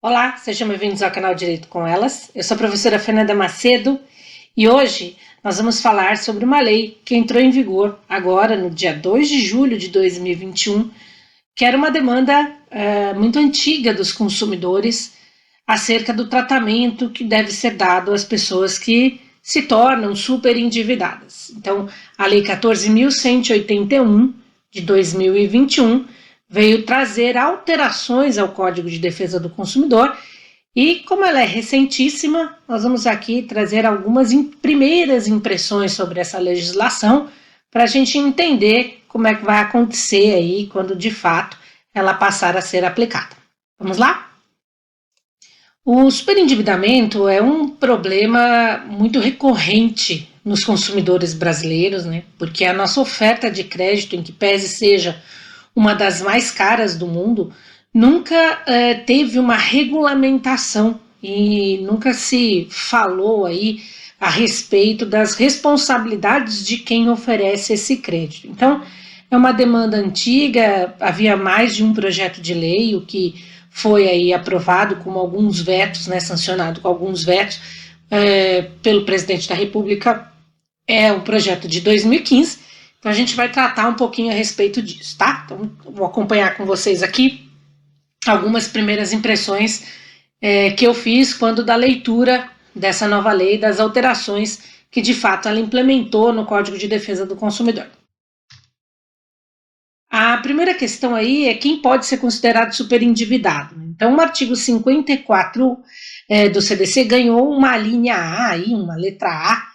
Olá, sejam bem-vindos ao canal Direito com Elas. Eu sou a professora Fernanda Macedo e hoje nós vamos falar sobre uma lei que entrou em vigor agora no dia 2 de julho de 2021, que era uma demanda muito antiga dos consumidores acerca do tratamento que deve ser dado às pessoas que se tornam super endividadas. Então, a Lei 14.181 de 2021 veio trazer alterações ao Código de Defesa do Consumidor e, como ela é recentíssima, nós vamos aqui trazer algumas primeiras impressões sobre essa legislação para a gente entender como é que vai acontecer aí quando, de fato, ela passar a ser aplicada. Vamos lá? O superendividamento é um problema muito recorrente nos consumidores brasileiros, né? Porque a nossa oferta de crédito, em que pese seja uma das mais caras do mundo, nunca teve uma regulamentação e nunca se falou aí a respeito das responsabilidades de quem oferece esse crédito. Então, é uma demanda antiga, havia mais de um projeto de lei, o que foi aí aprovado com alguns vetos, né, sancionado com alguns vetos pelo presidente da República, é o projeto de 2015, então a gente vai tratar um pouquinho a respeito disso, tá? Então vou acompanhar com vocês aqui algumas primeiras impressões que eu fiz quando da leitura dessa nova lei, das alterações que de fato ela implementou no Código de Defesa do Consumidor. A primeira questão aí é quem pode ser considerado superendividado. Então, o artigo 54 do CDC ganhou uma linha A, aí, uma letra A,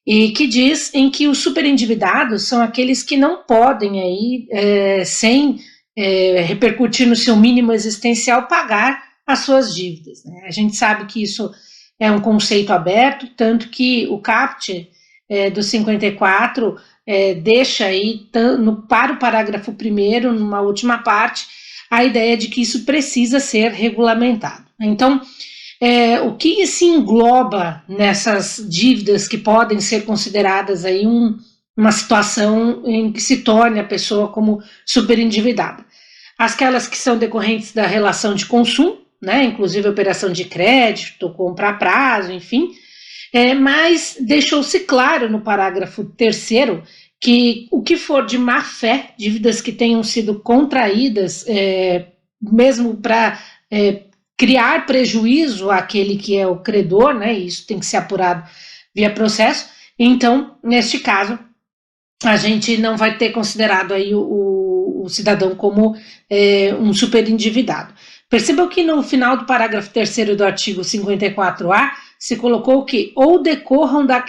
e que diz em que os superendividados são aqueles que não podem, aí, sem repercutir no seu mínimo existencial, pagar as suas dívidas, né? A gente sabe que isso é um conceito aberto, tanto que o caput do 54 deixa aí para o parágrafo 1º, numa última parte, a ideia de que isso precisa ser regulamentado. Então, o que se engloba nessas dívidas que podem ser consideradas aí uma situação em que se torne a pessoa como superendividada? Aquelas que são decorrentes da relação de consumo, né, inclusive operação de crédito, compra a prazo, enfim, mas deixou-se claro no parágrafo 3º que o que for de má fé, dívidas que tenham sido contraídas, mesmo para criar prejuízo àquele que é o credor, né, e isso tem que ser apurado via processo, então, neste caso, a gente não vai ter considerado aí o cidadão como um superendividado. Percebam que no final do parágrafo 3º do artigo 54A, se colocou que ou decorram da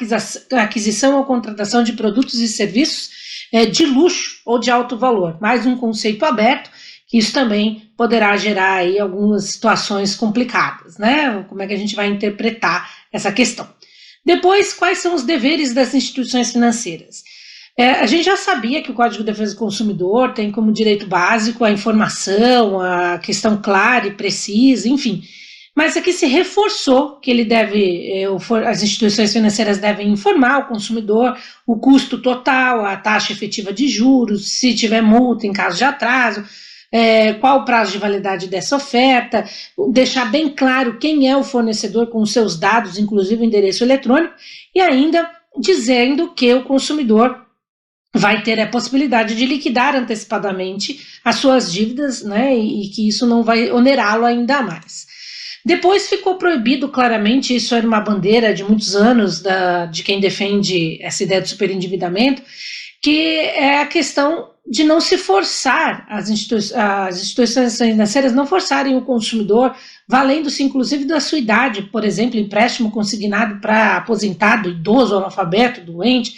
aquisição ou contratação de produtos e serviços de luxo ou de alto valor, mais um conceito aberto, que isso também poderá gerar aí algumas situações complicadas, né? Como é que a gente vai interpretar essa questão? Depois, quais são os deveres das instituições financeiras? A gente já sabia que o Código de Defesa do Consumidor tem como direito básico a informação, a questão clara e precisa, enfim, mas aqui se reforçou que as instituições financeiras devem informar o consumidor o custo total, a taxa efetiva de juros, se tiver multa em caso de atraso, qual o prazo de validade dessa oferta, deixar bem claro quem é o fornecedor com os seus dados, inclusive o endereço eletrônico, e ainda dizendo que o consumidor vai ter a possibilidade de liquidar antecipadamente as suas dívidas, né, e que isso não vai onerá-lo ainda mais. Depois ficou proibido claramente, isso era uma bandeira de muitos anos de quem defende essa ideia de superendividamento, que é a questão de não se forçar, as instituições financeiras não forçarem o consumidor, valendo-se inclusive da sua idade, por exemplo, empréstimo consignado para aposentado, idoso, analfabeto, doente,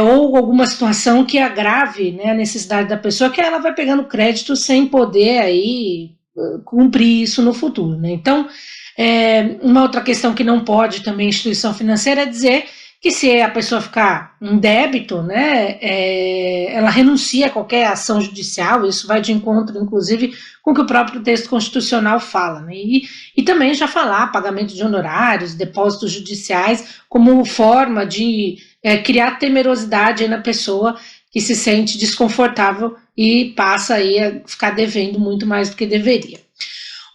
ou alguma situação que agrave, né, a necessidade da pessoa, que ela vai pegando crédito sem poder aí cumprir isso no futuro, né? Então, uma outra questão que não pode também a instituição financeira é dizer que se a pessoa ficar em débito, né, ela renuncia a qualquer ação judicial, isso vai de encontro, inclusive, com o que o próprio texto constitucional fala, né, e também já falar pagamento de honorários, depósitos judiciais, como forma de criar temerosidade na pessoa que se sente desconfortável e passa aí a ficar devendo muito mais do que deveria.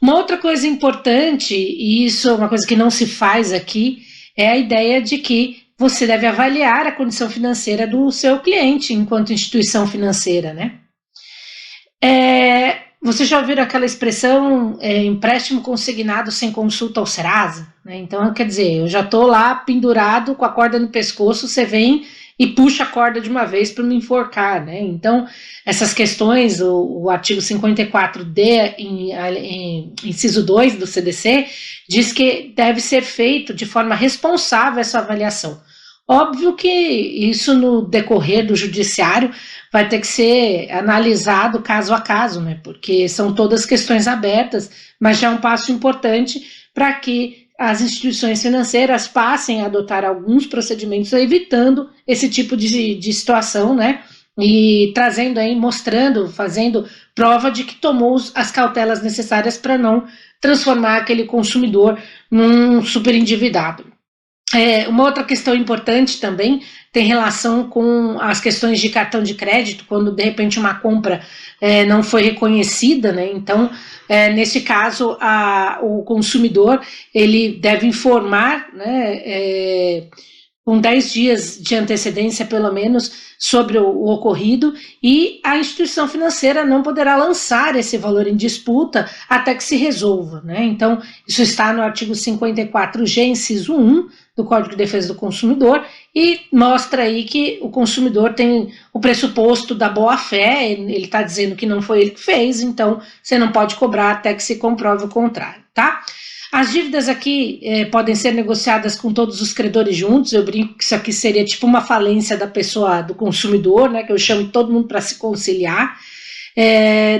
Uma outra coisa importante, e isso é uma coisa que não se faz aqui, é a ideia de que você deve avaliar a condição financeira do seu cliente enquanto instituição financeira, né? Você já ouviu aquela expressão empréstimo consignado sem consulta ao Serasa? Né? Então, quer dizer, eu já estou lá pendurado com a corda no pescoço, você vem e puxa a corda de uma vez para me enforcar. Né? Então, essas questões, o artigo 54D, inciso 2 do CDC, diz que deve ser feito de forma responsável essa avaliação. Óbvio que isso no decorrer do judiciário vai ter que ser analisado caso a caso, né? Porque são todas questões abertas, mas já é um passo importante para que as instituições financeiras passem a adotar alguns procedimentos evitando esse tipo de situação, né? E trazendo aí, mostrando, fazendo prova de que tomou as cautelas necessárias para não transformar aquele consumidor num superendividado. Uma outra questão importante também tem relação com as questões de cartão de crédito, quando de repente uma compra não foi reconhecida, né? Então, nesse caso, o consumidor ele deve informar, né, com 10 dias de antecedência, pelo menos, sobre o ocorrido, e a instituição financeira não poderá lançar esse valor em disputa até que se resolva. Né? Então, isso está no artigo 54G, inciso 1, do Código de Defesa do Consumidor, e mostra aí que o consumidor tem o pressuposto da boa-fé, ele está dizendo que não foi ele que fez, então você não pode cobrar até que se comprove o contrário, tá? As dívidas aqui podem ser negociadas com todos os credores juntos, eu brinco que isso aqui seria tipo uma falência da pessoa, do consumidor, né, que eu chamo todo mundo para se conciliar.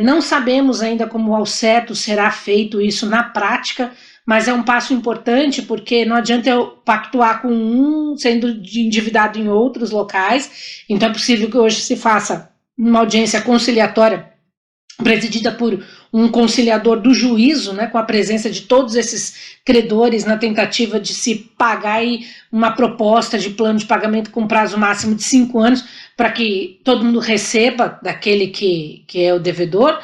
Não sabemos ainda como ao certo será feito isso na prática, mas é um passo importante porque não adianta eu pactuar com um sendo endividado em outros locais, então é possível que hoje se faça uma audiência conciliatória presidida por um conciliador do juízo, né, com a presença de todos esses credores na tentativa de se pagar aí uma proposta de plano de pagamento com prazo máximo de 5 anos para que todo mundo receba daquele que é o devedor.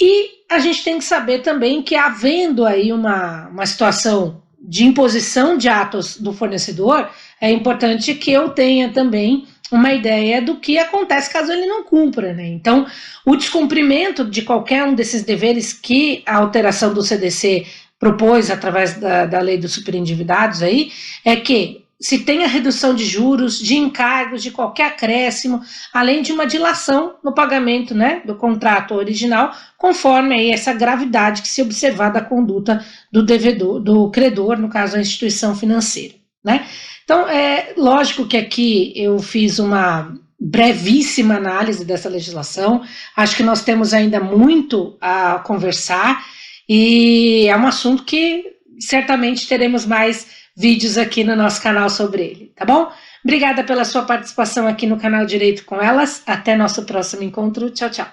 E a gente tem que saber também que, havendo aí uma situação de imposição de atos do fornecedor, é importante que eu tenha também uma ideia do que acontece caso ele não cumpra. Né? Então, o descumprimento de qualquer um desses deveres que a alteração do CDC propôs através da lei dos superendividados aí, é que se tenha redução de juros, de encargos, de qualquer acréscimo, além de uma dilação no pagamento, né, do contrato original, conforme aí essa gravidade que se observar da conduta do devedor, do credor, no caso a instituição financeira. Né? Então, é lógico que aqui eu fiz uma brevíssima análise dessa legislação, acho que nós temos ainda muito a conversar e é um assunto que certamente teremos mais vídeos aqui no nosso canal sobre ele, tá bom? Obrigada pela sua participação aqui no canal Direito com Elas, até nosso próximo encontro, tchau, tchau.